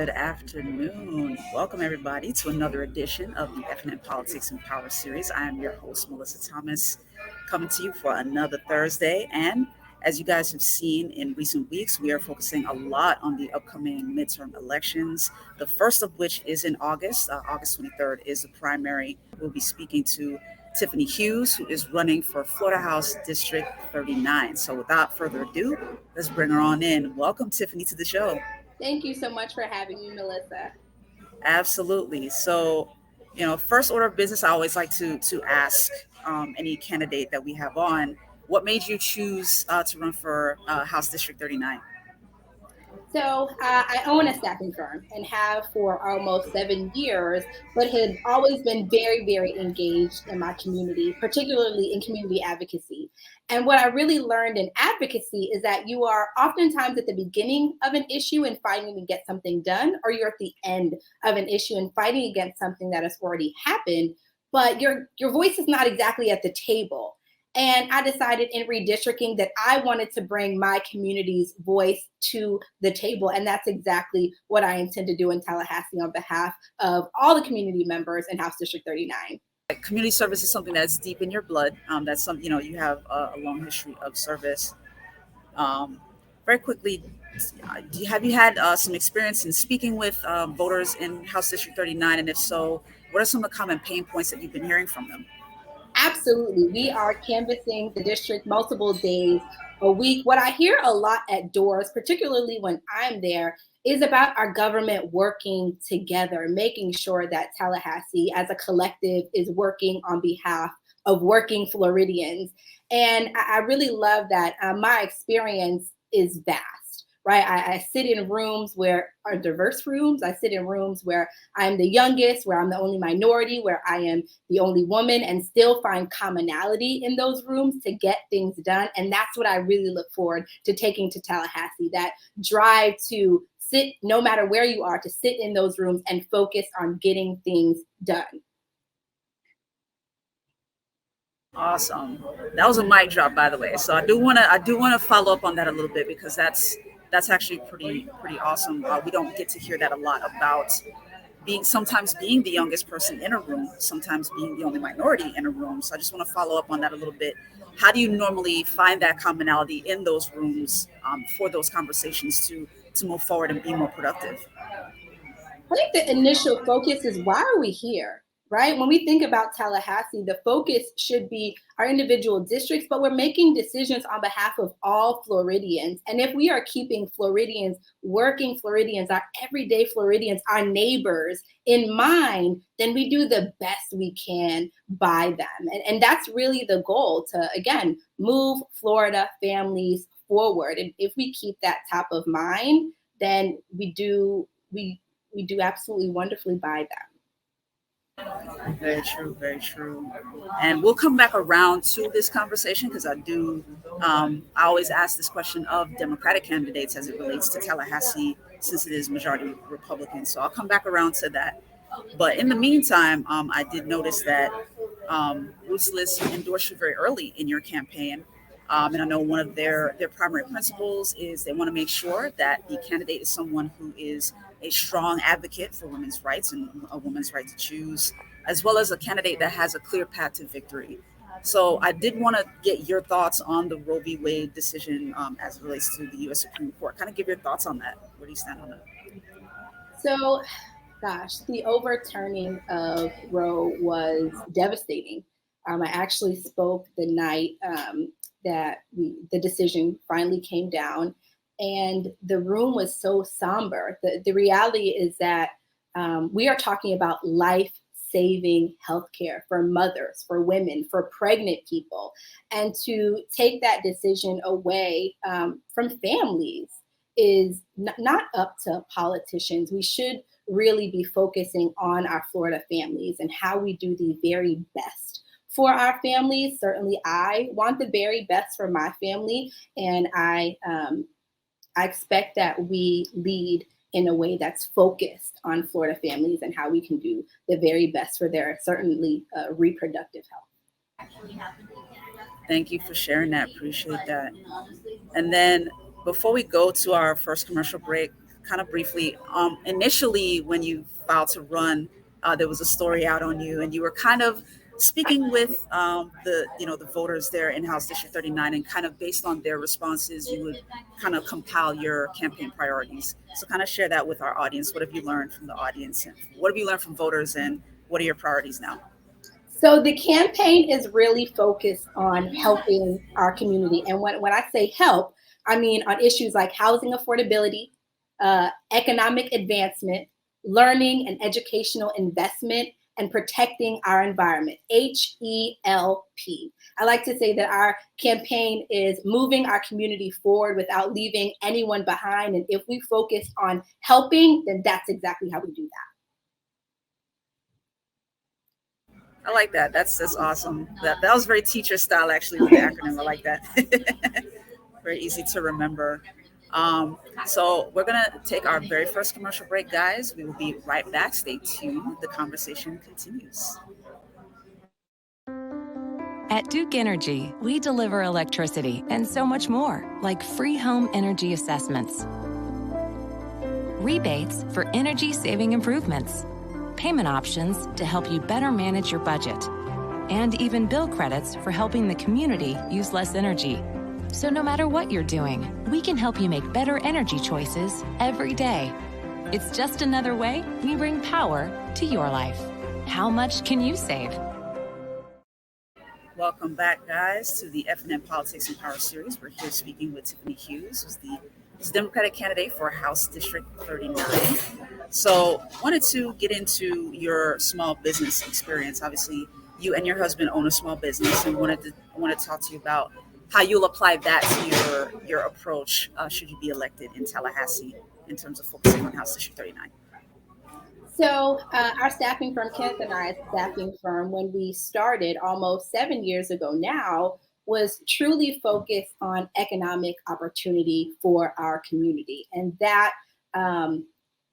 Good afternoon. Welcome, everybody, to another edition of the FNN Politics and Power Series. I am your host, Mellissa Thomas, coming to you for another Thursday. And as you guys have seen in recent weeks, we are focusing a lot on the upcoming midterm elections, the first of which is in August. August 23rd is the primary. We'll be speaking to Tiffany Hughes, who is running for Florida House District 39. So without further ado, let's bring her on in. Welcome, Tiffany, to the show. Thank you so much for having me, Mellissa. Absolutely. So, first order of business, I always like to ask any candidate that we have on, what made you choose to run for House District 39? I own a staffing firm and have for almost 7 years, but had always been very, very engaged in my community, particularly in community advocacy. And what I really learned in advocacy is that you are oftentimes at the beginning of an issue and fighting to get something done, or you're at the end of an issue and fighting against something that has already happened, but your voice is not exactly at the table. And I decided in redistricting that I wanted to bring my community's voice to the table. And that's exactly what I intend to do in Tallahassee on behalf of all the community members in House District 39. Community service is something that's deep in your blood. That's something, you have a long history of service. Um, Very quickly, have you had some experience in speaking with voters in House District 39? And if so, what are some of the common pain points that you've been hearing from them? Absolutely. We are canvassing the district multiple days a week. What I hear a lot at doors, particularly when I'm there, is about our government working together, making sure that Tallahassee as a collective is working on behalf of working Floridians. And I really love that. My experience is vast. Right. I sit in rooms where are diverse rooms. I sit in rooms where I'm the youngest, where I'm the only minority, where I am the only woman, and still find commonality in those rooms to get things done. And that's what I really look forward to taking to Tallahassee, that drive to sit, no matter where you are, to sit in those rooms and focus on getting things done. Awesome. That was a mic drop, by the way. So I do want to follow up on that a little bit because that's actually pretty awesome. We don't get to hear that a lot about sometimes being the youngest person in a room, sometimes being the only minority in a room. So I just want to follow up on that a little bit. How do you normally find that commonality in those rooms for those conversations to move forward and be more productive? I think the initial focus is why are we here? Right? When we think about Tallahassee, the focus should be our individual districts, but we're making decisions on behalf of all Floridians. And if we are keeping Floridians, working Floridians, our everyday Floridians, our neighbors in mind, then we do the best we can by them. And that's really the goal to, again, move Florida families forward. And if we keep that top of mind, then we do absolutely wonderfully by them. Very true, very true. And we'll come back around to this conversation because I always ask this question of Democratic candidates as it relates to Tallahassee since it is majority Republican. So I'll come back around to that. But in the meantime, I did notice that Ruthless endorsed you very early in your campaign. And I know one of their primary principles is they want to make sure that the candidate is someone who is a strong advocate for women's rights and a woman's right to choose, as well as a candidate that has a clear path to victory. So I did want to get your thoughts on the Roe v. Wade decision as it relates to the U.S. Supreme Court. Kind of give your thoughts on that. Where do you stand on that? So, gosh, the overturning of Roe was devastating. I actually spoke the night the decision finally came down, and the room was so somber. The reality is that we are talking about life-saving healthcare for mothers, for women, for pregnant people, and to take that decision away from families is not up to politicians. We should really be focusing on our Florida families and how we do the very best for our families. Certainly, I want the very best for my family, and I expect that we lead in a way that's focused on Florida families and how we can do the very best for their certainly reproductive health. Thank you for sharing that. Appreciate that. And then before we go to our first commercial break, kind of briefly, initially when you filed to run, there was a story out on you, and you were kind of speaking with the voters there in House District 39, and kind of based on their responses, you would kind of compile your campaign priorities. So kind of share that with our audience. What have you learned from the audience, and what have you learned from voters, and what are your priorities now? So the campaign is really focused on helping our community. And when I say help, I mean on issues like housing affordability, economic advancement, learning and educational investment, and protecting our environment. HELP. I like to say that our campaign is moving our community forward without leaving anyone behind. And if we focus on helping, then that's exactly how we do that. I like that. That's awesome. That was very teacher style, actually, with the acronym. I like that. Very easy to remember. So we're gonna take our very first commercial break, guys. We will be right back. Stay tuned. The conversation continues. At Duke Energy, we deliver electricity and so much more, like free home energy assessments, rebates for energy-saving improvements, payment options to help you better manage your budget, and even bill credits for helping the community use less energy. So no matter what you're doing, we can help you make better energy choices every day. It's just another way we bring power to your life. How much can you save? Welcome back, guys, to the FNN Politics and Power Series. We're here speaking with Tiffany Hughes, who's the Democratic candidate for House District 39. So, wanted to get into your small business experience. Obviously, you and your husband own a small business, and wanted to talk to you about how you'll apply that to your approach should you be elected in Tallahassee in terms of focusing on House District 39. So our staffing firm, Kenneth and I's staffing firm, when we started almost 7 years ago now, was truly focused on economic opportunity for our community. And that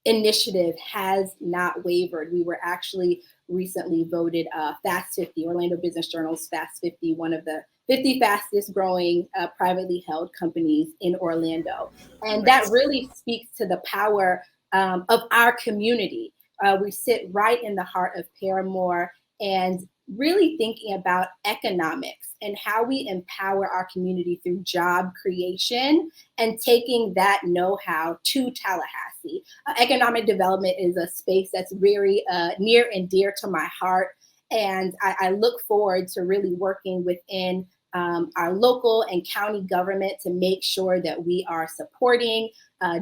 initiative has not wavered. We were actually recently voted Fast 50, Orlando Business Journal's Fast 50, one of the 50 fastest growing privately held companies in Orlando. And that really speaks to the power of our community. We sit right in the heart of Paramore, and really thinking about economics and how we empower our community through job creation and taking that know-how to Tallahassee. Economic development is a space that's very near and dear to my heart. And I look forward to really working within our local and county government to make sure that we are supporting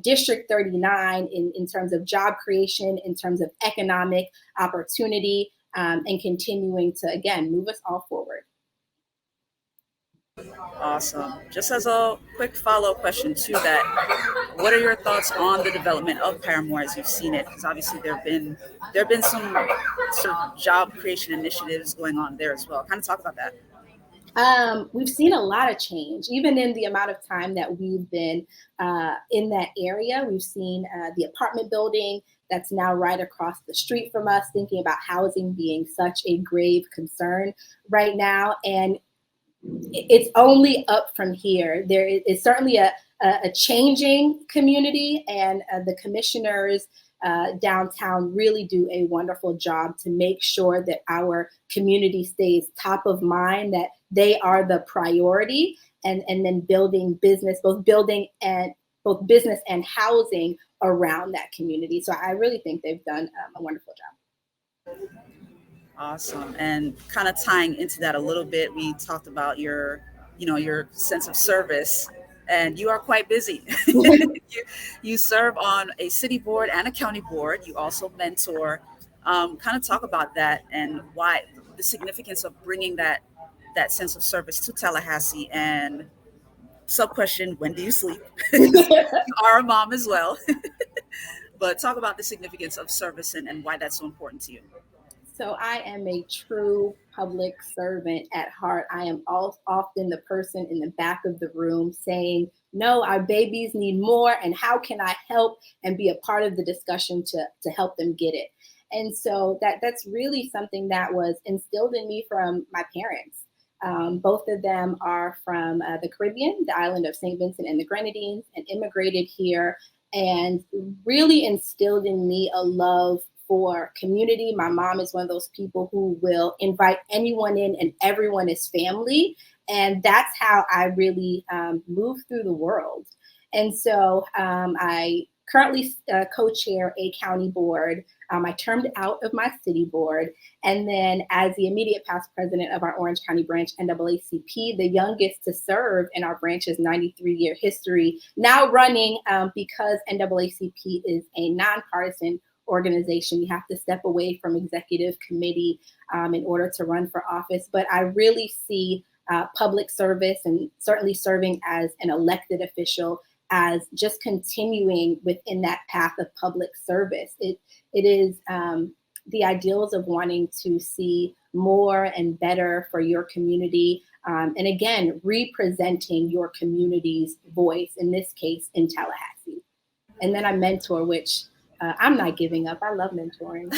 District 39 in terms of job creation, in terms of economic opportunity, and continuing to, again, move us all forward. Awesome. Just as a quick follow-up question to that, what are your thoughts on the development of Paramore as you've seen it? Because obviously there have been some sort of job creation initiatives going on there as well. Kind of talk about that. We've seen a lot of change, even in the amount of time that we've been in that area. We've seen the apartment building that's now right across the street from us, thinking about housing being such a grave concern right now. And it's only up from here. There is certainly a changing community, and the commissioners downtown really do a wonderful job to make sure that our community stays top of mind, that they are the priority, and then building business, both business and housing around that community. So I really think they've done a wonderful job. Awesome. And kind of tying into that a little bit, we talked about your sense of service, and you are quite busy. you serve on a city board and a county board. You also mentor. Kind of talk about that and why the significance of bringing that sense of service to Tallahassee. And sub question: when do you sleep? You are a mom as well, but talk about the significance of service and why that's so important to you. So I am a true public servant at heart. I am often the person in the back of the room saying, no, our babies need more, and how can I help and be a part of the discussion to help them get it? And so that's really something that was instilled in me from my parents. Both of them are from the Caribbean, the island of St. Vincent and the Grenadines, and immigrated here and really instilled in me a love for community. My mom is one of those people who will invite anyone in and everyone is family. And that's how I really move through the world. And so I currently co-chair a county board. I termed out of my city board. And then as the immediate past president of our Orange County branch, NAACP, the youngest to serve in our branch's 93-year history, now running because NAACP is a nonpartisan organization. You have to step away from executive committee in order to run for office. But I really see public service and certainly serving as an elected official as just continuing within that path of public service. It is the ideals of wanting to see more and better for your community. And again, representing your community's voice, in this case, in Tallahassee. And then I mentor, which I'm not giving up. I love mentoring.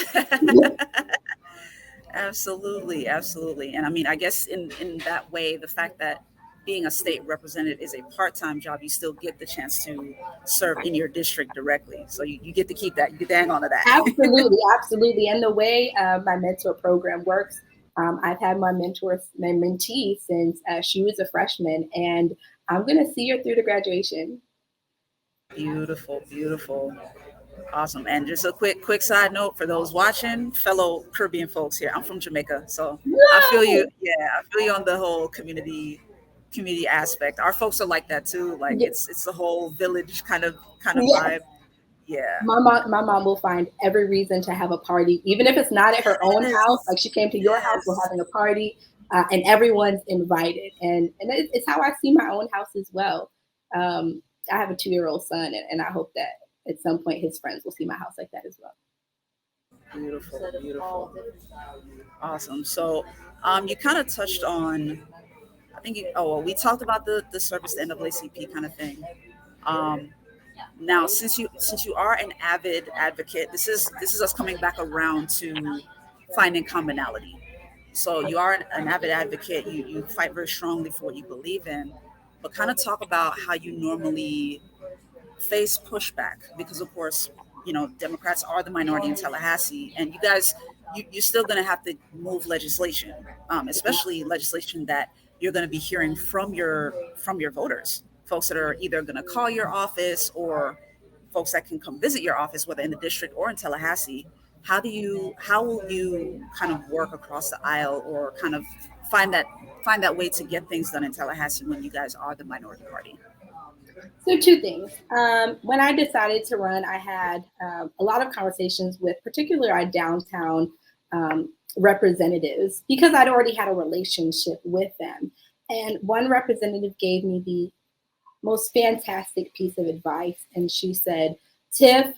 Absolutely, absolutely. And I mean, I guess in that way, the fact that being a state representative is a part-time job, you still get the chance to serve in your district directly. So you get to keep that, you get to hang on to that. Absolutely, absolutely. And the way my mentor program works, I've had my mentee since she was a freshman, and I'm going to see her through to graduation. Beautiful, beautiful. Awesome. And just a quick side note for those watching, fellow Caribbean folks here. I'm from Jamaica, so I feel you. Yeah, I feel you on the whole community aspect. Our folks are like that too. Like it's the whole village kind of vibe. Yeah. My mom will find every reason to have a party, even if it's not at her own house. Like she came to your house, we're having a party, and everyone's invited. And it's how I see my own house as well. I have a 2-year-old son, and I hope that at some point his friends will see my house like that as well. Beautiful, beautiful. Awesome. So you kind of touched on, I think, we talked about the service to NAACP kind of thing. Now, since you are an avid advocate, this is us coming back around to finding commonality. So you are an avid advocate. You fight very strongly for what you believe in, but kind of talk about how you normally face pushback, because of course, Democrats are the minority in Tallahassee, and you guys, you're still going to have to move legislation, especially legislation that you're going to be hearing from your voters, folks that are either going to call your office or folks that can come visit your office, whether in the district or in Tallahassee. How will you kind of work across the aisle, or kind of find that way to get things done in Tallahassee when you guys are the minority party? So 2 things. When I decided to run, I had a lot of conversations with particularly our downtown representatives, because I'd already had a relationship with them. And one representative gave me the most fantastic piece of advice. And she said, Tiff,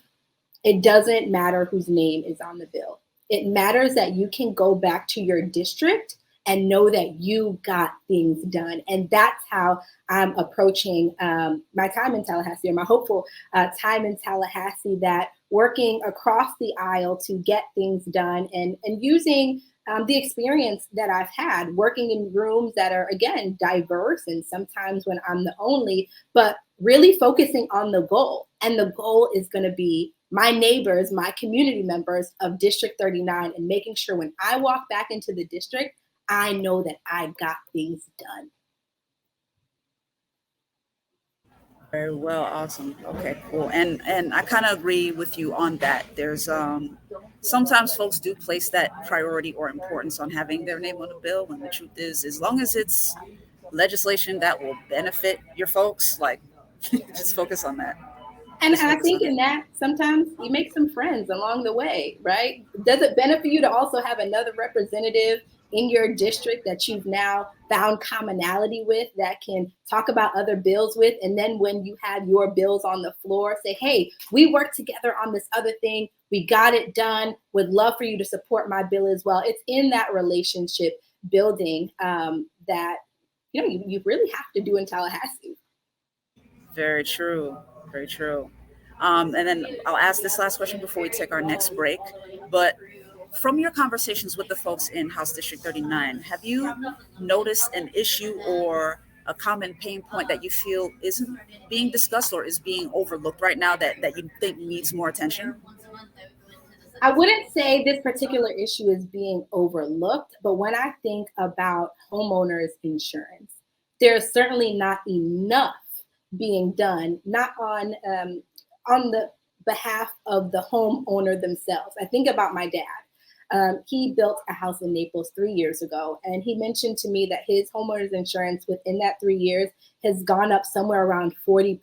it doesn't matter whose name is on the bill. It matters that you can go back to your district and know that you got things done. And that's how I'm approaching my time in Tallahassee, or my hopeful time in Tallahassee, that working across the aisle to get things done, and using the experience that I've had working in rooms that are, again, diverse, and sometimes when I'm the only, but really focusing on the goal. And the goal is going to be my neighbors, my community members of District 39, and making sure when I walk back into the district, I know that I got things done. Very well. Awesome. Okay, cool. And I kind of agree with you on that. There's sometimes folks do place that priority or importance on having their name on the bill, when the truth is, as long as it's legislation that will benefit your folks, like just focus on that. And I think in that, sometimes you make some friends along the way, right? Does it benefit you to also have another representative in your district that you've now found commonality with, that can talk about other bills with? And then when you have your bills on the floor, say, hey, we worked together on this other thing. We got it done. Would love for you to support my bill as well. It's in that relationship building that you really have to do in Tallahassee. Very true. Very true. And then I'll ask this last question before we take our next break. But from your conversations with the folks in House District 39, have you noticed an issue or a common pain point that you feel isn't being discussed or is being overlooked right now that you think needs more attention? I wouldn't say this particular issue is being overlooked, but when I think about homeowners insurance, there's certainly not enough being done, not on the behalf of the homeowner themselves. I think about my dad. He built a house in Naples 3 years ago, and he mentioned to me that his homeowner's insurance within that 3 years has gone up somewhere around 40%.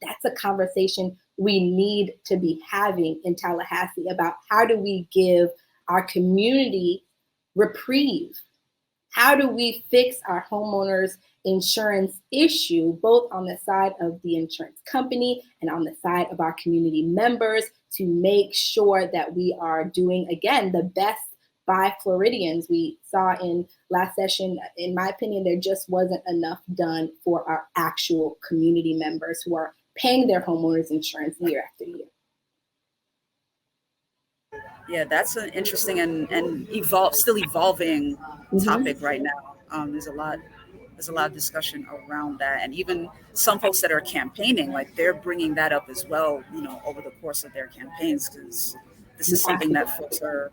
That's a conversation we need to be having in Tallahassee about how do we give our community reprieve? How do we fix our homeowners insurance issue, both on the side of the insurance company and on the side of our community members, to make sure that we are doing, again, the best by Floridians? We saw in last session, in my opinion, there just wasn't enough done for our actual community members who are paying their homeowners insurance year after year. Yeah, that's an interesting and still evolving topic right now. There's a lot of discussion around that, and even some folks that are campaigning, like they're bringing that up as well, over the course of their campaigns, because this is something that folks are,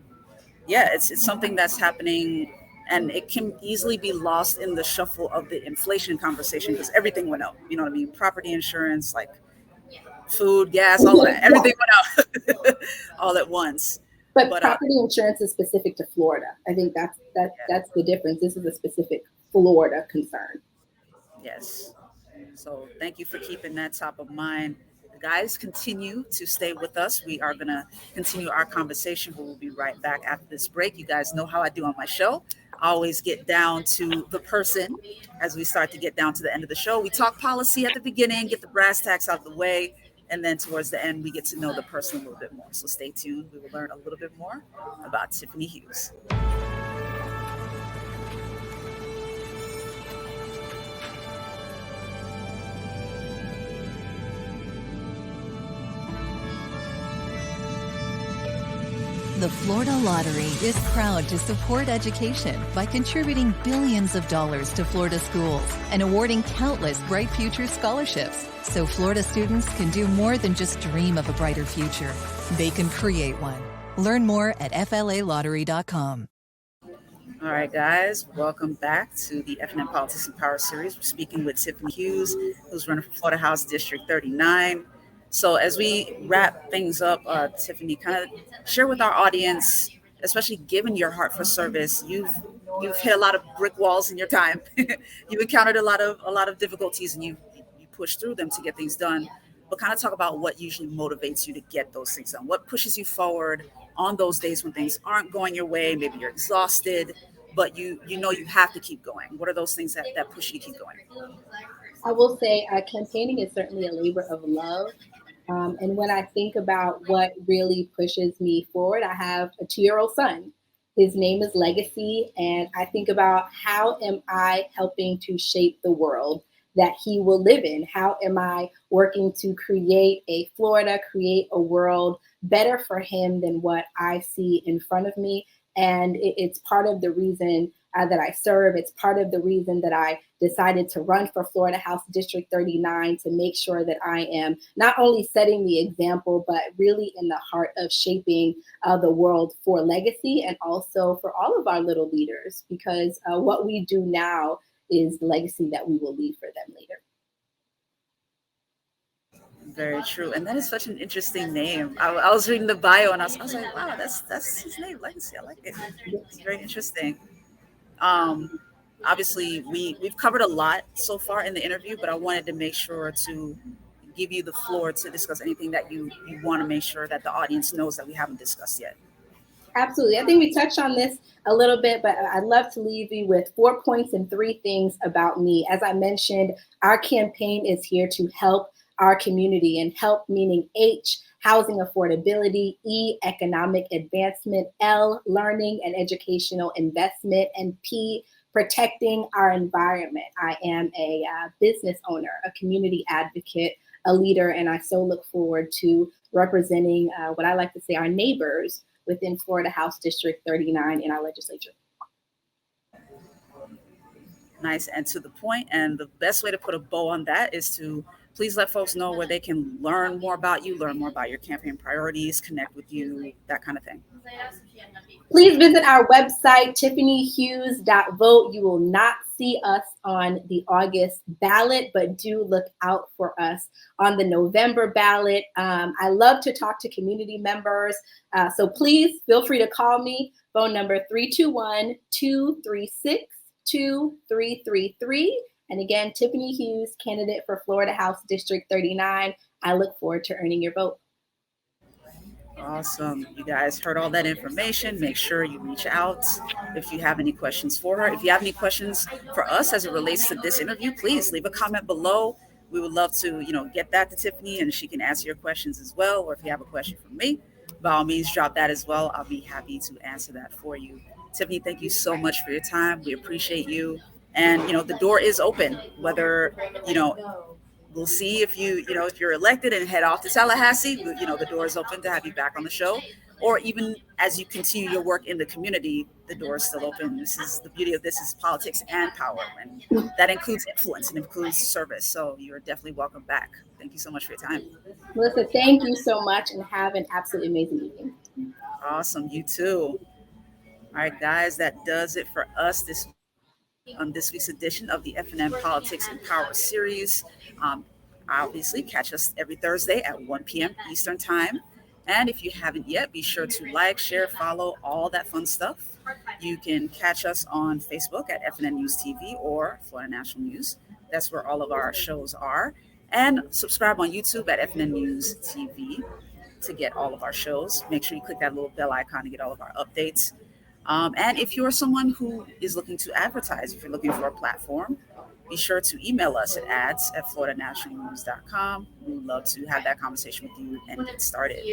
yeah, it's something that's happening, and it can easily be lost in the shuffle of the inflation conversation because everything went up. You know what I mean? Property insurance, like food, gas, all of that, everything went out all at once. But property insurance is specific to Florida. I think that's the difference. This is a specific Florida concern. Yes. So thank you for keeping that top of mind. Guys, continue to stay with us. We are going to continue our conversation. We'll be right back after this break. You guys know how I do on my show. I always get down to the person as we start to get down to the end of the show. We talk policy at the beginning, get the brass tacks out of the way, and then towards the end, we get to know the person a little bit more. So stay tuned. We will learn a little bit more about Tiffany Hughes. The Florida Lottery is proud to support education by contributing billions of dollars to Florida schools and awarding countless Bright Future scholarships, so Florida students can do more than just dream of a brighter future. They can create one. Learn more at flalottery.com. All right, guys, welcome back to the FNN Politics Power Series. We're speaking with Tiffany Hughes, who's running for Florida House District 39. So as we wrap things up, Tiffany, kind of share with our audience, especially given your heart for service, you've hit a lot of brick walls in your time. You've encountered a lot of difficulties, and you push through them to get things done. But kind of talk about what usually motivates you to get those things done. What pushes you forward on those days when things aren't going your way? Maybe you're exhausted, but you know you have to keep going. What are those things that push you to keep going? I will say campaigning is certainly a labor of love. And when I think about what really pushes me forward, I have a 2-year-old son. His name is Legacy. And I think about, how am I helping to shape the world that he will live in? How am I working to create a Florida, create a world better for him than what I see in front of me? And it's part of the reason that I serve. It's part of the reason that I decided to run for Florida House District 39, to make sure that I am not only setting the example, but really in the heart of shaping the world for Legacy, and also for all of our little leaders, because what we do now is the legacy that we will leave for them later. Very true. And that is such an interesting name. I was reading the bio, and I was like, wow, that's his name, Legacy. I like it. It's very interesting. Obviously, we've covered a lot so far in the interview, but I wanted to make sure to give you the floor to discuss anything that you want to make sure that the audience knows that we haven't discussed yet. Absolutely. I think we touched on this a little bit, but I'd love to leave you with 4 points and 3 things about me. As I mentioned, our campaign is here to help our community, and help meaning H, housing affordability, E, economic advancement, L, learning and educational investment, and P, protecting our environment. I am a business owner, a community advocate, a leader, and I so look forward to representing what I like to say our neighbors within Florida House District 39 in our legislature. nice and to the point. And the best way to put a bow on that is to please let folks know where they can learn more about you, learn more about your campaign priorities, connect with you, that kind of thing. Please visit our website, tiffanyhughes.vote. You will not see us on the August ballot, but do look out for us on the November ballot. I love to talk to community members, so please feel free to call me. Phone number 321-236-2333. And again, Tiffany Hughes, candidate for Florida House District 39. I look forward to earning your vote. Awesome. You guys heard all that information. Make sure you reach out if you have any questions for her. If you have any questions for us as it relates to this interview, please leave a comment below. We would love to, get that to Tiffany and she can answer your questions as well. Or if you have a question for me, by all means, drop that as well. I'll be happy to answer that for you. Tiffany, thank you so much for your time. We appreciate you. And, the door is open, whether, we'll see if if you're elected and head off to Tallahassee, the door is open to have you back on the show. Or even as you continue your work in the community, the door is still open. This is the beauty of this is politics and power. And that includes influence and includes service. So you're definitely welcome back. Thank you so much for your time. Mellissa, thank you so much and have an absolutely amazing evening. Awesome. You too. All right, guys, that does it for us on this week's edition of the FNN Politics Power Series. Obviously, catch us every Thursday at 1 p.m. Eastern Time. And if you haven't yet, be sure to like, share, follow, all that fun stuff. You can catch us on Facebook at FNN News TV or Florida National News. That's where all of our shows are. And subscribe on YouTube at FNN News TV to get all of our shows. Make sure you click that little bell icon to get all of our updates. And if you're someone who is looking to advertise, if you're looking for a platform, be sure to email us at ads@floridanationalnews.com. We would love to have that conversation with you and get started.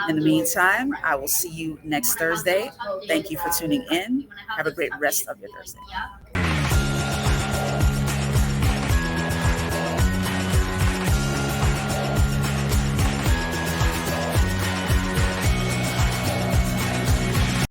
In the meantime, I will see you next Thursday. Thank you for tuning in. Have a great rest of your Thursday.